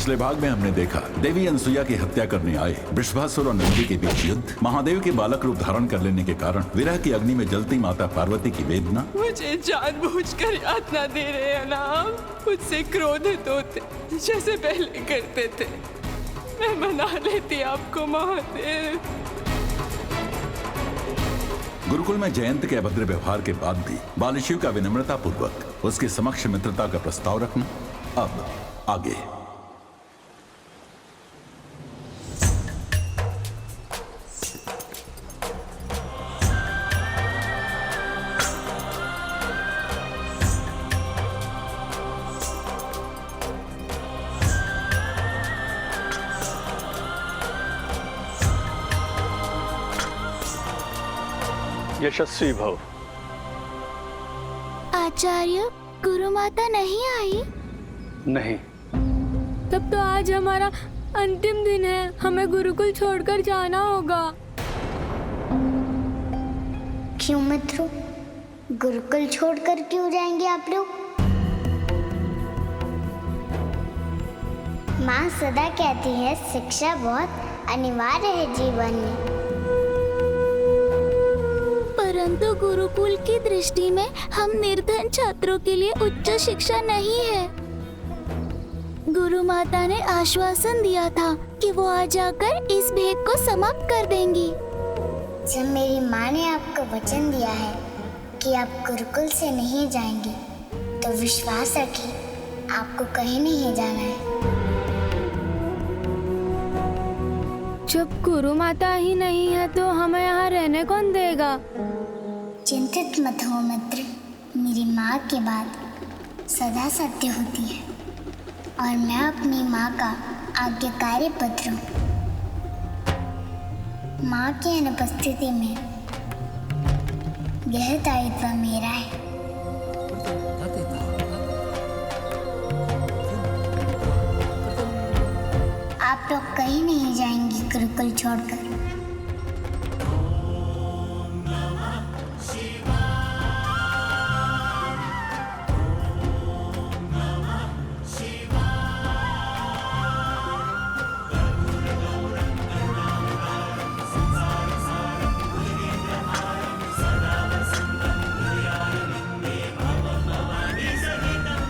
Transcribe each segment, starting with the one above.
पिछले भाग में हमने देखा देवी अनसुईया की हत्या करने आए वृषभासुर और नंदी के बीच युद्ध, महादेव के बालक रूप धारण कर लेने के कारण विरह की अग्नि में जलती माता पार्वती की वेदना। मुझे जानबूझकर यातना दे रहे हैं ना आप, मुझसे क्रोधित होते जैसे पहले करते थे। मैं मना लेती आपको महादेव। गुरुकुल में जयंत के अभद्र व्यवहार के बाद भी बालशिव का विनम्रता पूर्वक उसके समक्ष मित्रता का प्रस्ताव रखना। अब आगे। यशस्वी भव। आचार्य, गुरु माता नहीं आई? नहीं। तब तो आज हमारा अंतिम दिन है, हमें गुरुकुल छोड़कर जाना होगा। क्यों मित्रों, गुरुकुल छोड़कर क्यों जाएंगे आप लोग? माँ सदा कहती है शिक्षा बहुत अनिवार्य है जीवन में, परंतु गुरुकुल की दृष्टि में हम निर्धन छात्रों के लिए उच्च शिक्षा नहीं है। गुरु माता ने आश्वासन दिया था कि वो आज आकर इस भेद को समाप्त कर देंगी। जब मेरी माँ ने आपको वचन दिया है कि आप गुरुकुल से नहीं जाएंगे, तो विश्वास रखिए आपको कहीं नहीं जाना है। जब गुरु माता ही नहीं है तो हमें यहाँ रहने कौन देगा? चिंतित मत हो मित्र, मेरी माँ की बात सदा सत्य होती है और मैं अपनी माँ का आज्ञाकारी पुत्र हूँ। माँ की अनुपस्थिति में यह दायित्व मेरा है। आप लोग कहीं नहीं जाएंगे गुरुकुल छोड़कर।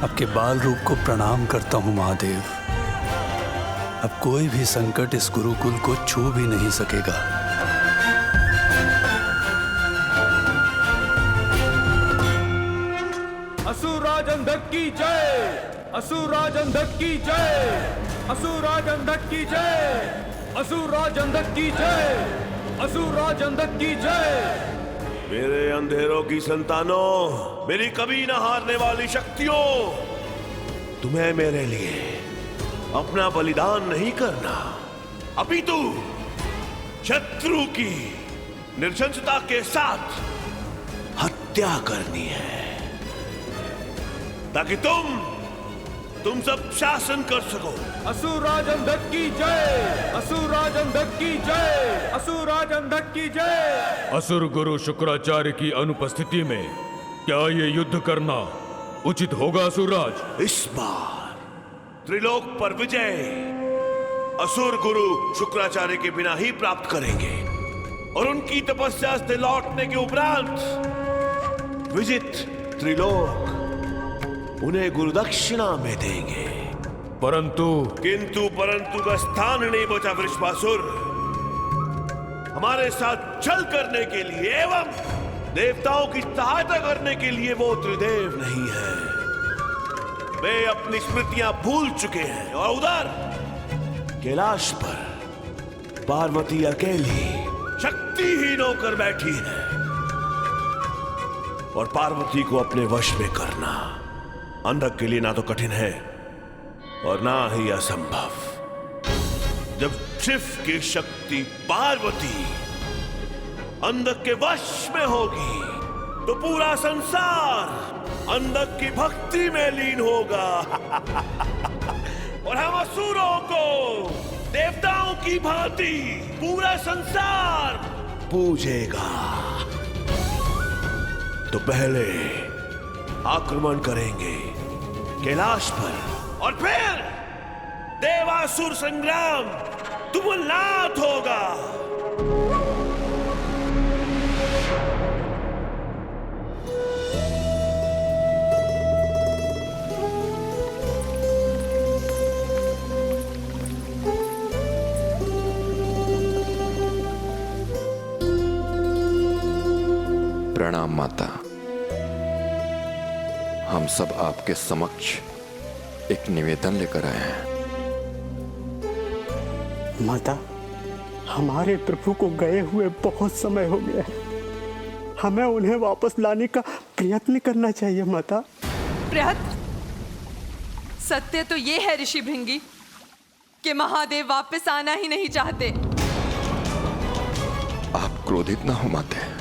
आपके बाल रूप को प्रणाम करता हूँ महादेव। अब कोई भी संकट इस गुरुकुल को छू भी नहीं सकेगा। असुरराज अंधक की जय, असुरराज अंधक की जय, असुरराज अंधक की जय, असुरराज अंधक की जय, असुरराज अंधक की जय। मेरे अंधेरों की संतानों, मेरी कभी न हारने वाली शक्तियों, तुम्हें मेरे लिए अपना बलिदान नहीं करना, अपितु शत्रु की निर्जनता के साथ हत्या करनी है, ताकि तुम सब शासन कर सको। असुरराज अंधक की जय, असुरराज अंधक की जय, असुरराज अंधक की जय। असुर गुरु शुक्राचार्य की अनुपस्थिति में क्या ये युद्ध करना उचित होगा असुरराज? इस बार त्रिलोक पर विजय असुर गुरु शुक्राचार्य के बिना ही प्राप्त करेंगे और उनकी तपस्या से लौटने के उपरांत विजित त्रिलोक उन्हें गुरुदक्षिणा में देंगे। किंतु परंतु का स्थान नहीं बचा वृषभासुर। हमारे साथ छल करने के लिए एवं देवताओं की सहायता करने के लिए वो त्रिदेव नहीं है। वे अपनी स्मृतियां भूल चुके हैं और उधर कैलाश पर पार्वती अकेली शक्तिहीन होकर बैठी है और पार्वती को अपने वश में करना अंधक के लिए ना तो कठिन है और ना ही असंभव। जब शिव की शक्ति पार्वती अंधक के वश में होगी तो पूरा संसार अंधक की भक्ति में लीन होगा और हम असुरों को देवताओं की भांति पूरा संसार पूजेगा। तो पहले आक्रमण करेंगे कैलाश पर और फिर देवासुर संग्राम तुमुलनाथ होगा। प्रणाम माता। हम सब आपके समक्ष एक निवेदन लेकर आए हैं। माता, हमारे प्रभु को गए हुए बहुत समय हो गया है। हमें उन्हें वापस लाने का प्रयत्न करना चाहिए माता। प्रयत्न? सत्य तो ये है ऋषि भृंगी कि महादेव वापस आना ही नहीं चाहते। आप क्रोधित ना हो माते।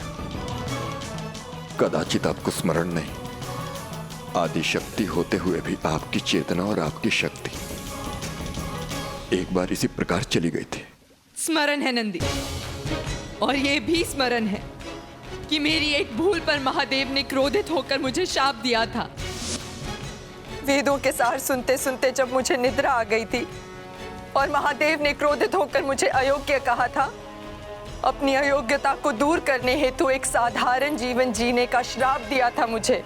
कदाचित आपको स्मरण नहीं, आदि शक्ति होते हुए भी आपकी चेतना और आपकी शक्ति एक बार इसी प्रकार चली गई थी। स्मरण है नंदी, और ये भी स्मरण है कि मेरी एक भूल पर महादेव ने क्रोधित होकर मुझे शाप दिया था। वेदों के सार सुनते सुनते जब मुझे निद्रा आ गई थी और महादेव ने क्रोधित होकर मुझे अयोग्य कहा था, अपनी अयोग्यता को दूर करने हेतु एक साधारण जीवन जीने का श्राप दिया था मुझे।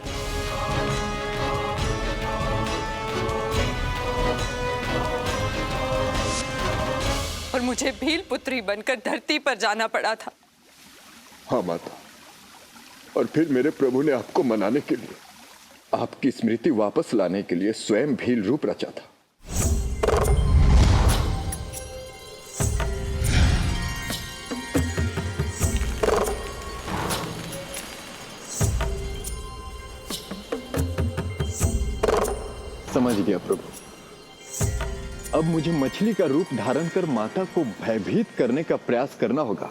और मुझे भील पुत्री बनकर धरती पर जाना पड़ा था। हाँ माता, और फिर मेरे प्रभु ने आपको मनाने के लिए, आपकी स्मृति वापस लाने के लिए स्वयं भील रूप रचा था। समझ गया प्रभु। अब मुझे मछली का रूप धारण कर माता को भयभीत करने का प्रयास करना होगा।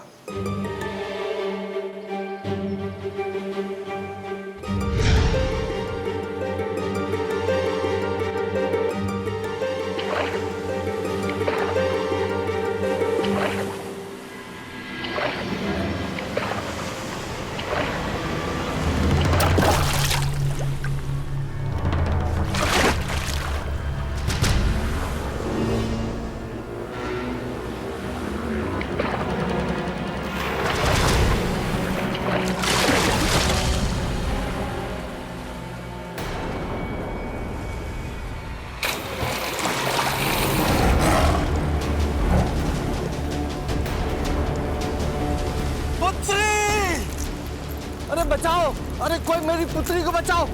अरे बचाओ! अरे कोई मेरी पुत्री को बचाओ!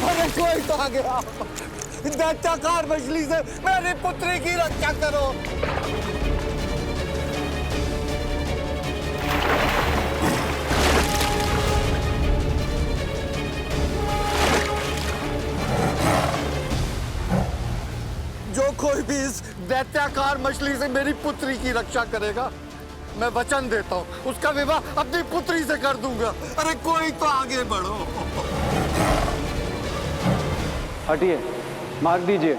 अरे कोई तो आ गया! दैत्याकार मछली से मेरी पुत्री की रक्षा करो! जो कोई भी इस दैत्याकार मछली से मेरी पुत्री की रक्षा करेगा, मैं वचन देता हूँ उसका विवाह अपनी पुत्री से कर दूंगा। अरे कोई तो आगे बढ़ो। हटिए, मार दीजिए।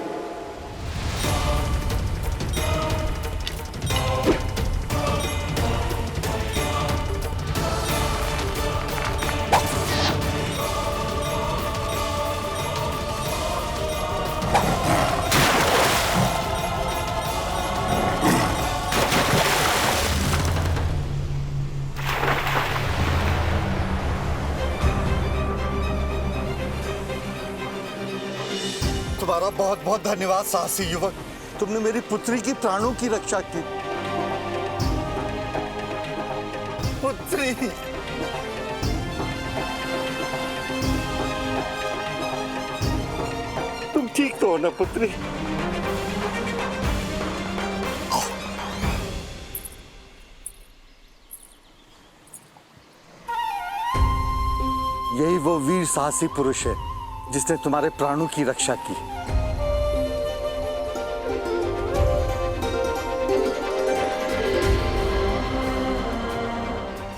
तुम्हारा बहुत बहुत धन्यवाद साहसी युवक, तुमने मेरी पुत्री की प्राणों की रक्षा की। पुत्री, तुम ठीक तो हो ना पुत्री? यही वो वीर साहसी पुरुष है जिसने तुम्हारे प्राणों की रक्षा की।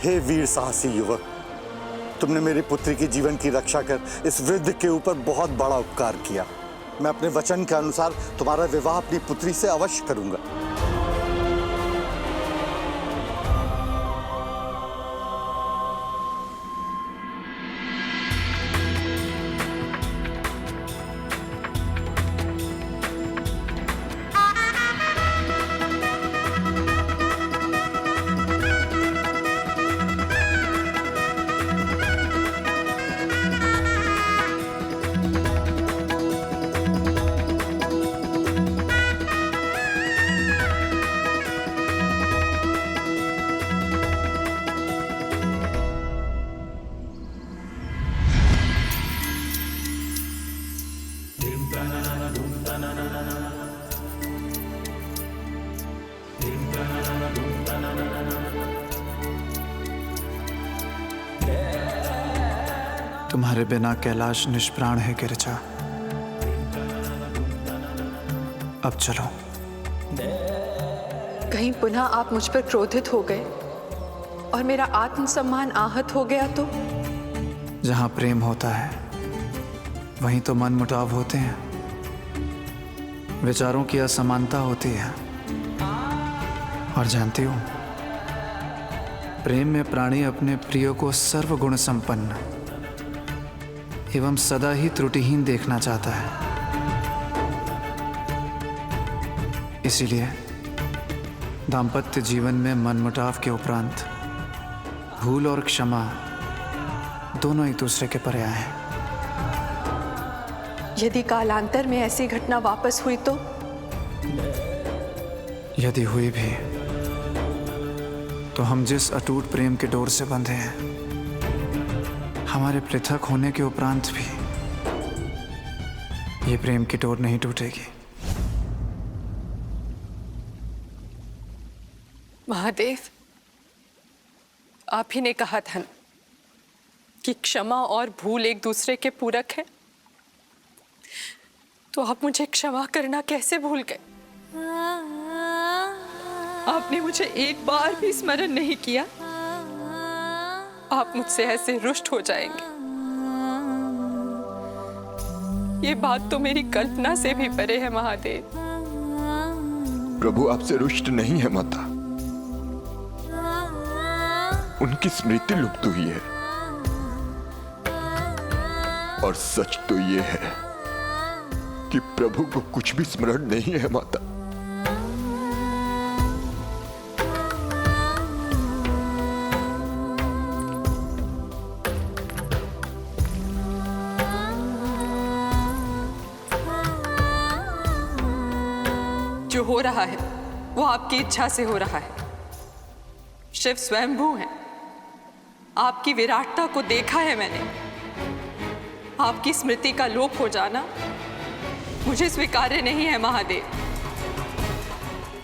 हे वीर साहसी युवक, तुमने मेरी पुत्री के जीवन की रक्षा कर इस वृद्ध के ऊपर बहुत बड़ा उपकार किया। मैं अपने वचन के अनुसार तुम्हारा विवाह अपनी पुत्री से अवश्य करूंगा। तुम्हारे बिना कैलाश निष्प्राण है गिरिजा। अब चलो। कहीं पुनः आप मुझ पर क्रोधित हो गए और मेरा आत्मसम्मान आहत हो गया तो? जहां प्रेम होता है वहीं तो मन मुटाव होते हैं, विचारों की असमानता होती है। और जानती हो, प्रेम में प्राणी अपने प्रिय को सर्वगुण संपन्न एवं सदा ही त्रुटिहीन देखना चाहता है। इसीलिए दाम्पत्य जीवन में मनमुटाव के उपरांत भूल और क्षमा दोनों एक दूसरे के पर्याय हैं। यदि कालांतर में ऐसी घटना वापस हुई तो? यदि हुई भी तो हम जिस अटूट प्रेम के डोर से बंधे हैं, हमारे पृथक होने के उपरांत भी ये प्रेम की डोर नहीं टूटेगी। महादेव, आप ही ने कहा था ना कि क्षमा और भूल एक दूसरे के पूरक हैं, तो आप मुझे क्षमा करना कैसे भूल गए? आपने मुझे एक बार भी स्मरण नहीं किया। आप मुझसे ऐसे रुष्ट हो जाएंगे, ये बात तो मेरी कल्पना से भी परे है महादेव। प्रभु आपसे रुष्ट नहीं है माता, उनकी स्मृति लुप्त हुई है। और सच तो ये है कि प्रभु को कुछ भी स्मरण नहीं है माता। जो हो रहा है वो आपकी इच्छा से हो रहा है। शिव स्वयंभू हैं। आपकी विराटता को देखा है मैंने। आपकी स्मृति का लोप हो जाना मुझे स्वीकार्य नहीं है महादेव।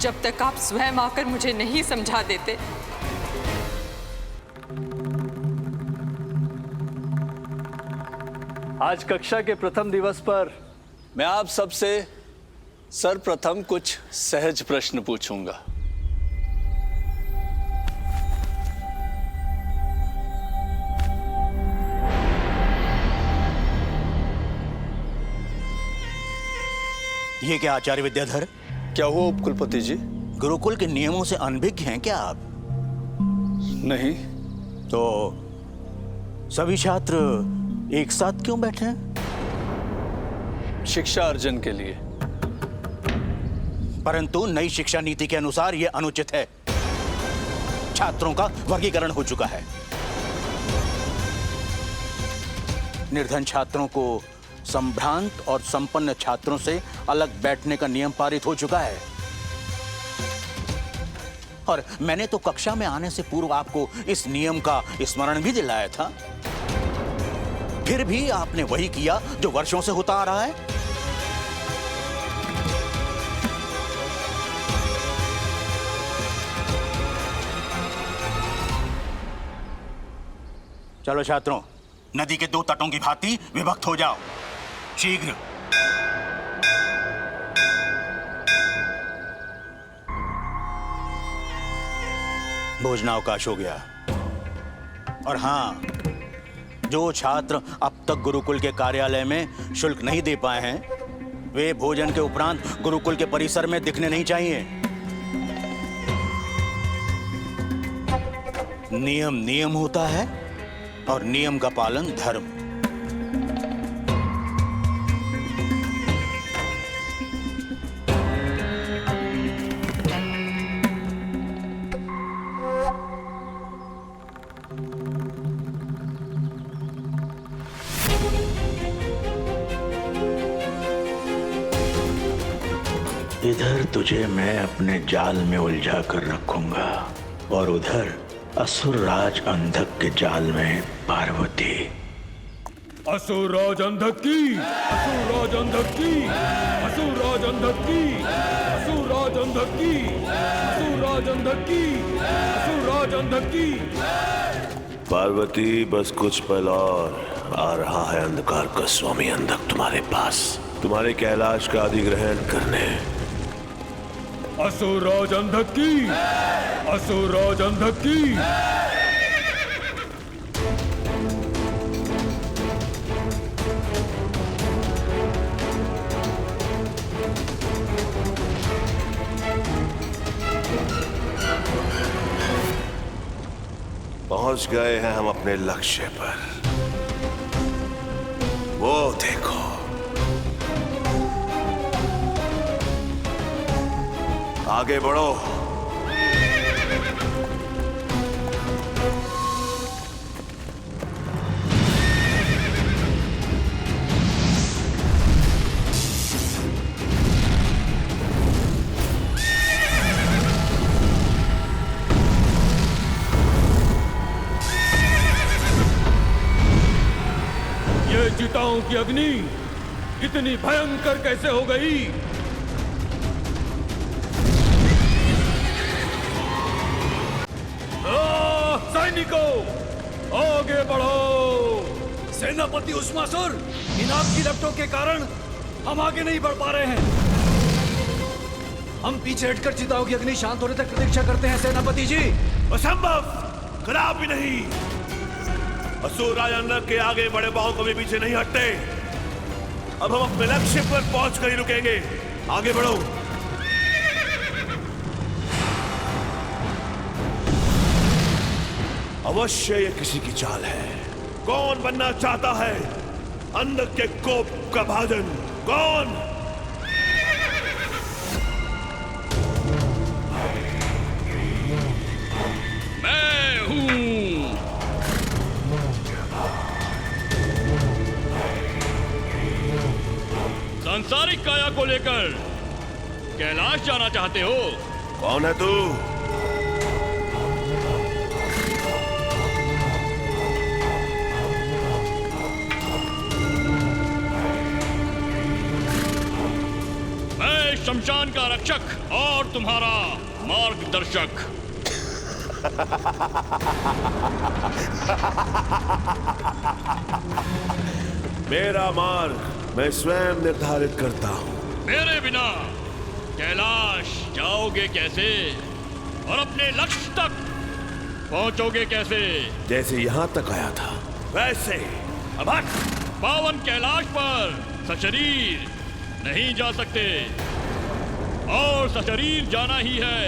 जब तक आप स्वयं आकर मुझे नहीं समझा देते। आज कक्षा के प्रथम दिवस पर मैं आप सबसे सर्वप्रथम कुछ सहज प्रश्न पूछूंगा। ये क्या आचार्य विद्याधर? क्या हुआ उपकुलपति जी? गुरुकुल के नियमों से अनभिज्ञ हैं क्या आप? नहीं। तो सभी छात्र एक साथ क्यों बैठे हैं? शिक्षा अर्जन के लिए। परंतु नई शिक्षा नीति के अनुसार यह अनुचित है। छात्रों का वर्गीकरण हो चुका है। निर्धन छात्रों को संभ्रांत और संपन्न छात्रों से अलग बैठने का नियम पारित हो चुका है। और मैंने तो कक्षा में आने से पूर्व आपको इस नियम का स्मरण भी दिलाया था। फिर भी आपने वही किया जो वर्षों से होता आ रहा है। चलो छात्रों, नदी के दो तटों की भांति विभक्त हो जाओ शीघ्र। भोजनावकाश हो गया। और हां, जो छात्र अब तक गुरुकुल के कार्यालय में शुल्क नहीं दे पाए हैं, वे भोजन के उपरांत गुरुकुल के परिसर में दिखने नहीं चाहिए। नियम नियम होता है और नियम का पालन धर्म। इधर तुझे मैं अपने जाल में उलझा कर रखूंगा और उधर असुरराज अंधक के जाल में पार्वती। असुरराज अंधक की, असुरराज अंधक की, असुरराज अंधक की, असुरराज अंधक की, असुरराज अंधक की, असुरराज अंधक की। पार्वती बस कुछ पल और, आ रहा है अंधकार का स्वामी अंधक तुम्हारे पास, तुम्हारे कैलाश का अधिग्रहण करने। असुरराज अंधक की, असुरराज अंधक की। पहुंच गए हैं हम अपने लक्ष्य पर। वो देखो, आगे बढ़ो। ये चिताओं की अग्नि इतनी भयंकर कैसे हो गई? सैनिकों, आगे बढ़ो। सेनापति उस्मासुर, इन आग की लपटों के कारण हम आगे नहीं बढ़ पा रहे हैं। हम पीछे हटकर चिताओं की अग्नि शांत होने तक प्रतीक्षा करते हैं सेनापति जी। असंभव, कदापि नहीं। असुर राज अंधक के आगे बड़े बाहों को भी पीछे नहीं हटते। अब हम अपने लक्ष्य पर पहुंचकर ही रुकेंगे। आगे बढ़ो। अवश्य ये किसी की चाल है। कौन बनना चाहता है अंधक के कोप का भाजन? कौन? मैं हूं। सांसारिक काया को लेकर कैलाश जाना चाहते हो? कौन है तू? मैं शमशान का रक्षक और तुम्हारा मार्गदर्शक। मेरा मार्ग मैं स्वयं निर्धारित करता हूं। मेरे बिना कैलाश जाओगे कैसे और अपने लक्ष्य तक पहुंचोगे कैसे? जैसे यहां तक आया था वैसे अब हट। पावन कैलाश पर सशरीर नहीं जा सकते, और सशरीर जाना ही है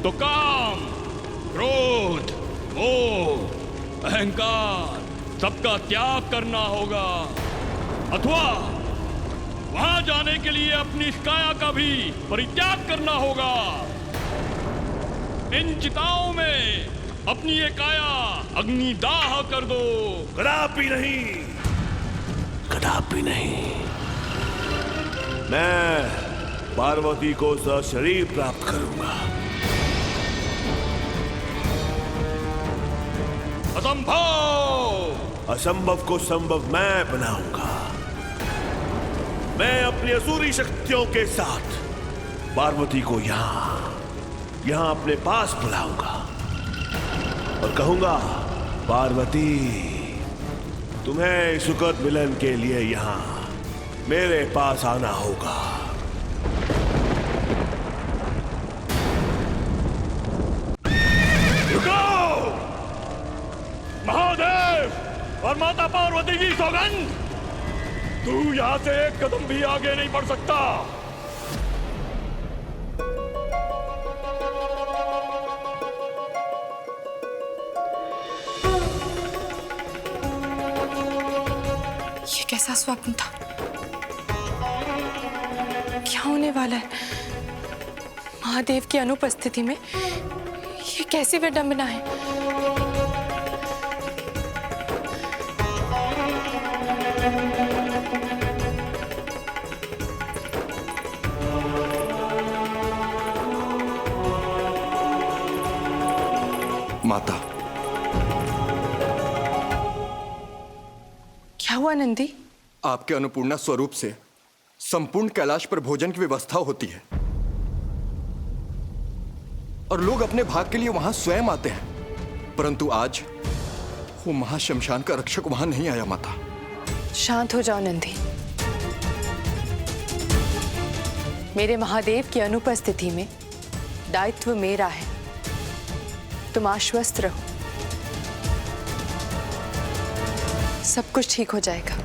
तो काम, क्रोध, मोह, अहंकार सबका त्याग करना होगा, अथवा वहां जाने के लिए अपनी इस काया का भी परित्याग करना होगा। इन चिताओं में अपनी ये काया अग्निदाह कर दो। कदापि नहीं, कदापि नहीं। मैं पार्वती को सशरीर प्राप्त करूंगा। असंभव! असंभव को संभव मैं बनाऊंगा। मैं अपनी असुरी शक्तियों के साथ पार्वती को यहां अपने पास बुलाऊंगा और कहूंगा, पार्वती, तुम्हें सुखद मिलन के लिए यहां मेरे पास आना होगा। रुको! महादेव और माता पार्वती की सौगंध, तू यहां से एक कदम भी आगे नहीं बढ़ सकता। ये कैसा स्वप्न था? क्या होने वाला है? महादेव की अनुपस्थिति में ये कैसी विडंबना है? माता, क्या हुआ नंदी? आपके अन्नपूर्णा स्वरूप से संपूर्ण कैलाश पर भोजन की व्यवस्था होती है और लोग अपने भाग के लिए वहां स्वयं आते हैं, परंतु आज वो महाशमशान का रक्षक वहां नहीं आया माता। शांत हो जाओ नंदी। मेरे महादेव की अनुपस्थिति में दायित्व मेरा है, तुम आश्वस्त रहो, सब कुछ ठीक हो जाएगा।